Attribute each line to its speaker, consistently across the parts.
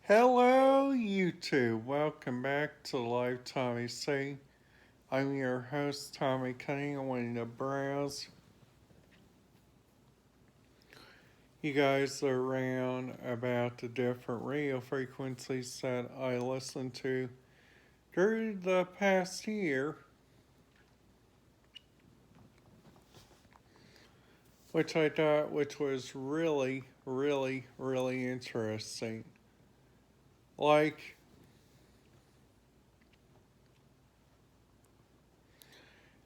Speaker 1: Hello, YouTube. Welcome back to Live Tommy C. I'm your host, Tommy Cunningham. I wanted to browse you guys around about the different radio frequencies that I listened to through the past year, which I thought was really interesting. Like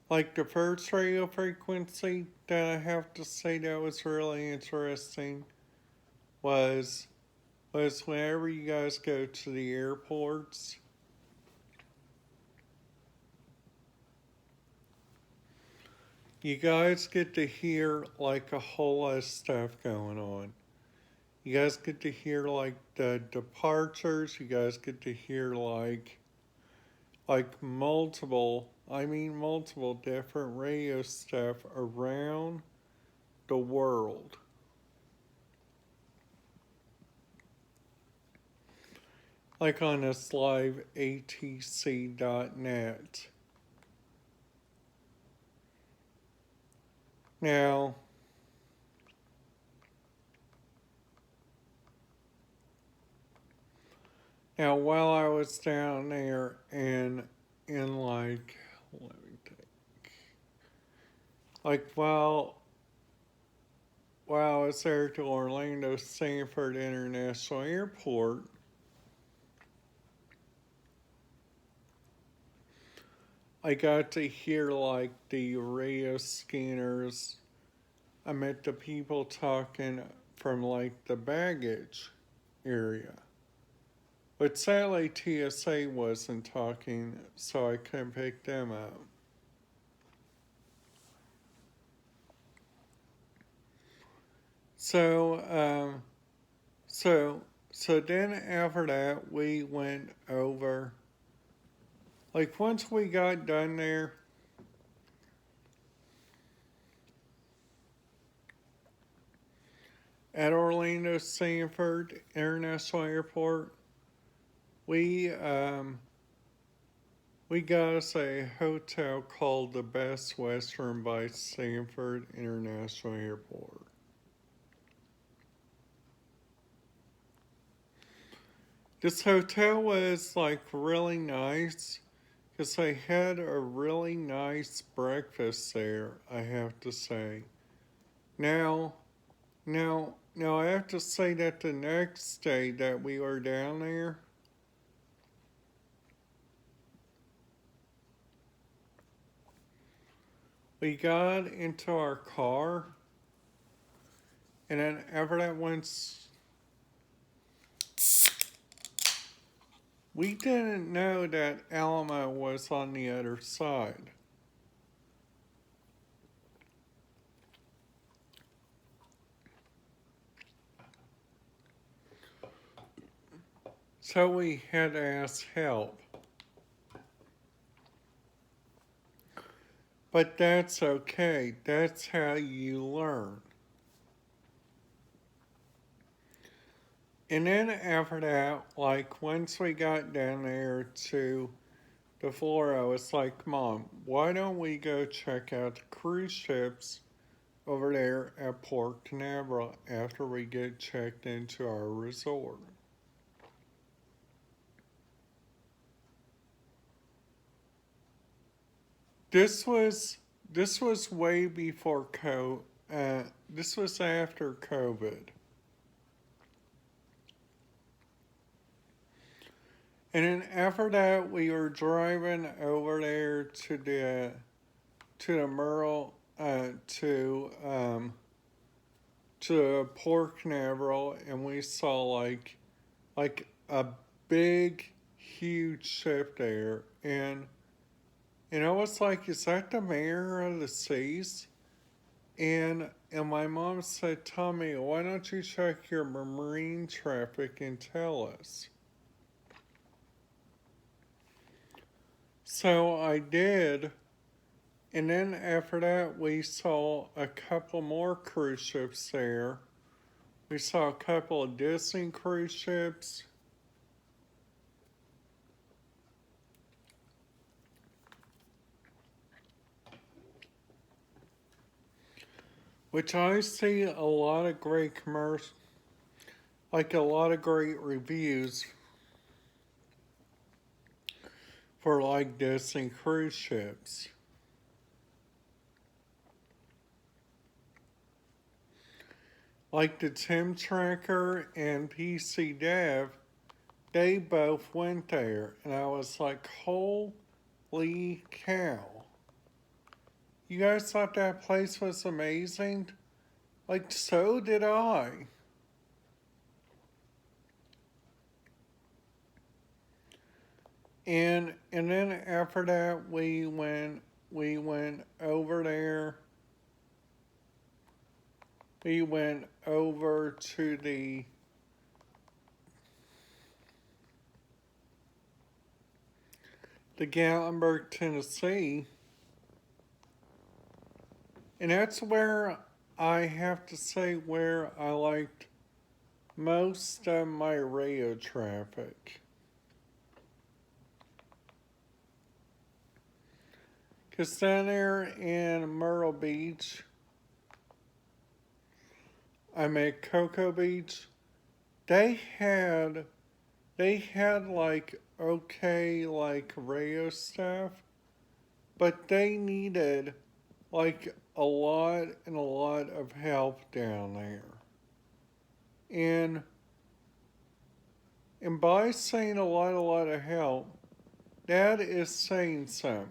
Speaker 1: Like the first radio frequency that I have to say that was really interesting was was whenever you guys go to the airports, you guys get to hear like a whole lot of stuff going on. You guys get to hear like the departures, you guys get to hear like multiple different radio stuff around the world. Like on this live atc.net. Now, now while I was down there and in like, let me think, like while I was there to Orlando Sanford International Airport, I got to hear like the radio scanners. I met the people talking from like the baggage area. But sadly, TSA wasn't talking, so I couldn't pick them up. So, so then after that, we went over. Like once we got done there, at Orlando Sanford International Airport, we um, we got us a hotel called the Best Western by Sanford International Airport. This hotel was like really nice because they had a really nice breakfast there, I have to say. Now, now I have to say that the next day that we were down there, we got into our car, and then after that once we didn't know that Alamo was on the other side. So we had to ask help. But that's okay. That's how you learn. And then after that, like once we got down there to the floor, I was like, Mom, why don't we go check out the cruise ships over there at Port Canaveral after we get checked into our resort? This was this was way before this was after COVID. And then after that, we were driving over there to the Merle to Port Canaveral, and we saw like a big, huge ship there, and I was like, "Is that the Mayor of the Seas?" And my mom said, "Tommy, why don't you check your marine traffic and tell us?" So I did, and then after that, we saw a couple more cruise ships there. We saw a couple of Disney cruise ships. which I see a lot of great commercials, like a lot of great reviews for like Disney cruise ships. Like the Tim Tracker and PC Dev, they both went there, and I was like, holy cow. You guys thought that place was amazing? Like, so did I. And then after that we went over there. We went over to the Gatlinburg, Tennessee. And that's where I have to say where I liked most of my radio traffic. Because down there in Myrtle Beach, I'm at Cocoa Beach, they had like okay like radio stuff, but they needed like a lot and a lot of help down there. And and by saying a lot of help, that is saying something.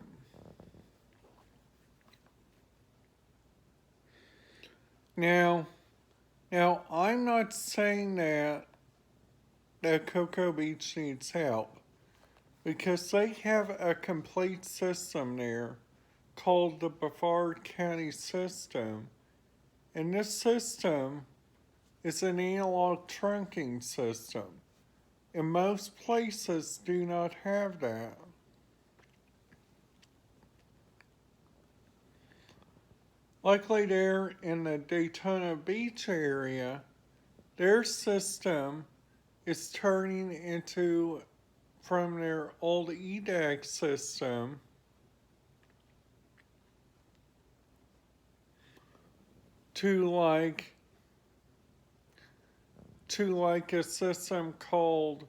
Speaker 1: Now, now I'm not saying that Cocoa Beach needs help because they have a complete system there called the Brevard County system. And this system is an analog trunking system. And most places do not have that. Luckily, there in the Daytona Beach area, their system is turning into from their old EDAC system to like a system called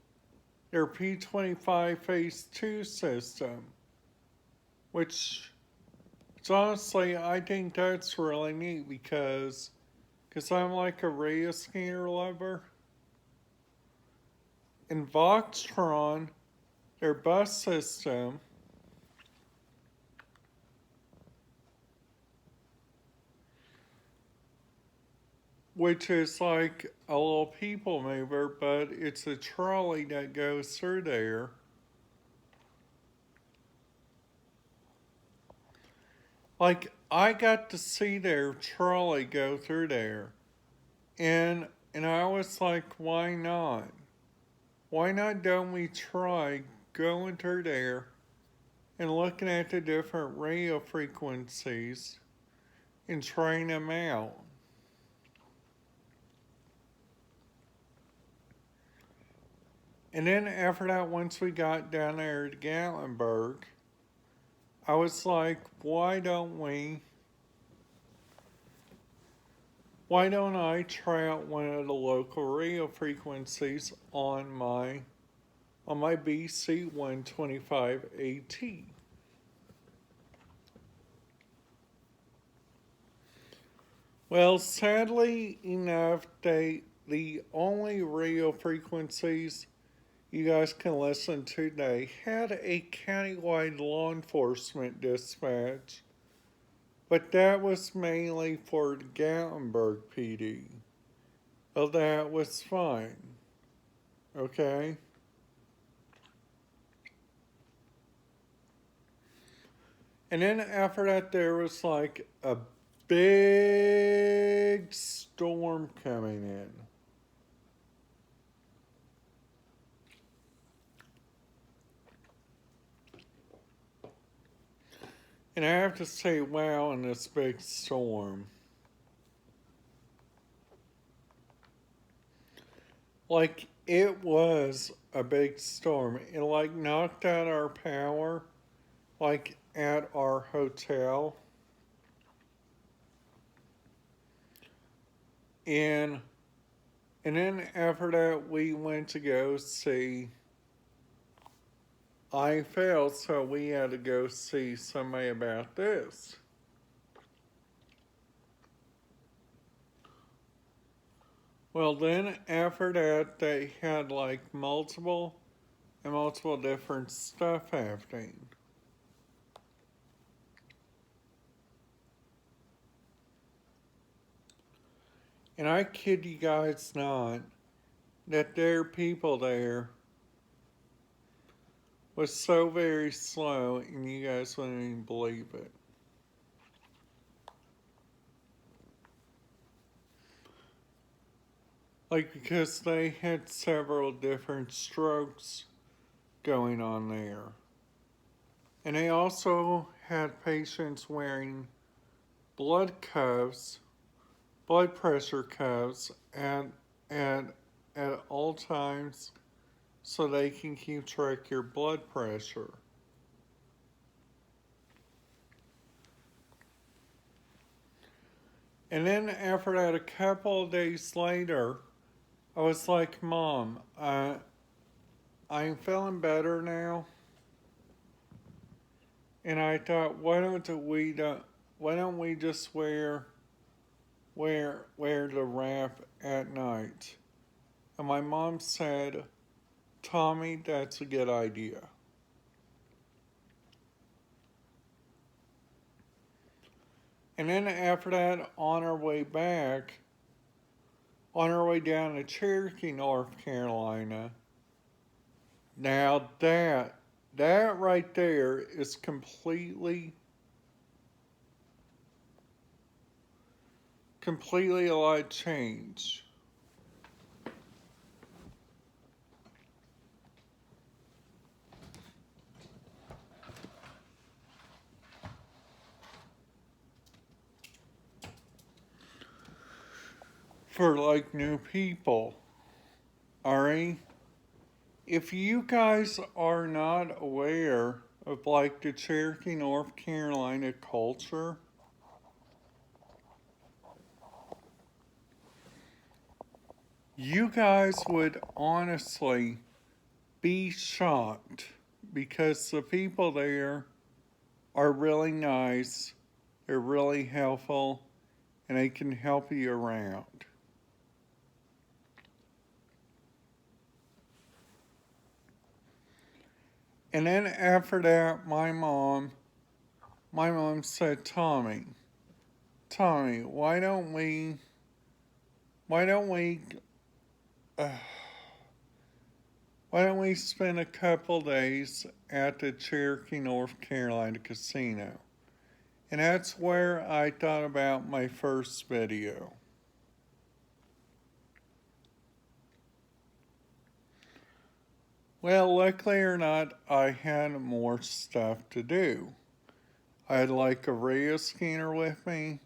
Speaker 1: their P25 Phase 2 system, which honestly I think that's really neat because I'm like a radio scanner lover. In Voxtron, their bus system, which is like a little people mover, but it's a trolley that goes through there. Like, I got to see their trolley go through there. And I was like, why not? Why not don't we try going through there and looking at the different radio frequencies and trying them out? And then after that, once we got down there to Gatlinburg, I was like, why don't I try out one of the local radio frequencies on my BC 125 AT? Well, sadly enough, the only radio frequencies you guys can listen to today had a countywide law enforcement dispatch, but that was mainly for the Gatlinburg PD. Well, that was fine. Okay? And then after that, there was like a big storm coming in. And I have to say, wow, in this big storm. Like, it was a big storm. It, like, knocked out our power, like, at our hotel. And and then after that we went to go see I failed, so we had to go see somebody about this. Well, then after that, they had like multiple and multiple different stuff happening. And I kid you guys not, that their people there was so very slow, and you guys wouldn't even believe it. Like, because they had several different strokes going on there. And they also had patients wearing blood cuffs, blood pressure cuffs at, at all times so they can keep track of your blood pressure. And then after that, a couple of days later, I was like, Mom, I'm feeling better now. And I thought, why don't we just wear the wrap at night? And my mom said, Tommy, that's a good idea. And then after that, on our way down to Cherokee, North Carolina, now that right there is completely a lot of change. For like new people. Alright? If you guys are not aware of like the Cherokee, North Carolina culture, you guys would honestly be shocked because the people there are really nice, they're really helpful, and they can help you around. And then after that, my mom said, Tommy, why don't we, uh, why don't we spend a couple days at the Cherokee, North Carolina casino? And that's where I thought about my first video. Well, luckily or not, I had more stuff to do. I had like a radio scanner with me.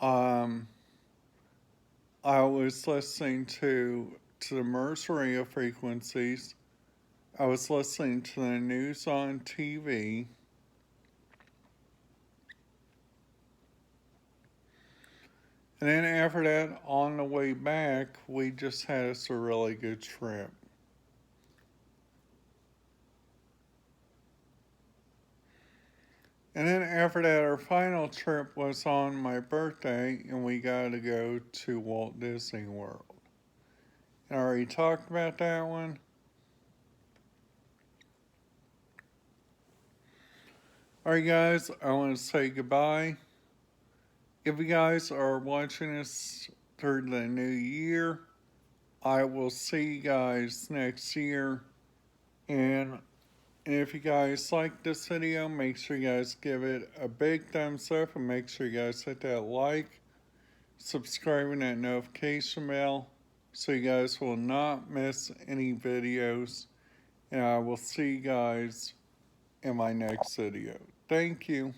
Speaker 1: Um, I was listening to the Morse radio frequencies. I was listening to the news on TV. And then after that, on the way back, we just had us a really good trip. And then after that, our final trip was on my birthday, and we got to go to Walt Disney World. And I already talked about that one. Alright, guys, I want to say goodbye. If you guys are watching this through the new year, I will see you guys next year. And if you guys like this video, make sure you guys give it a big thumbs up and make sure you guys hit that like, subscribe, and that notification bell so you guys will not miss any videos. And I will see you guys in my next video. Thank you.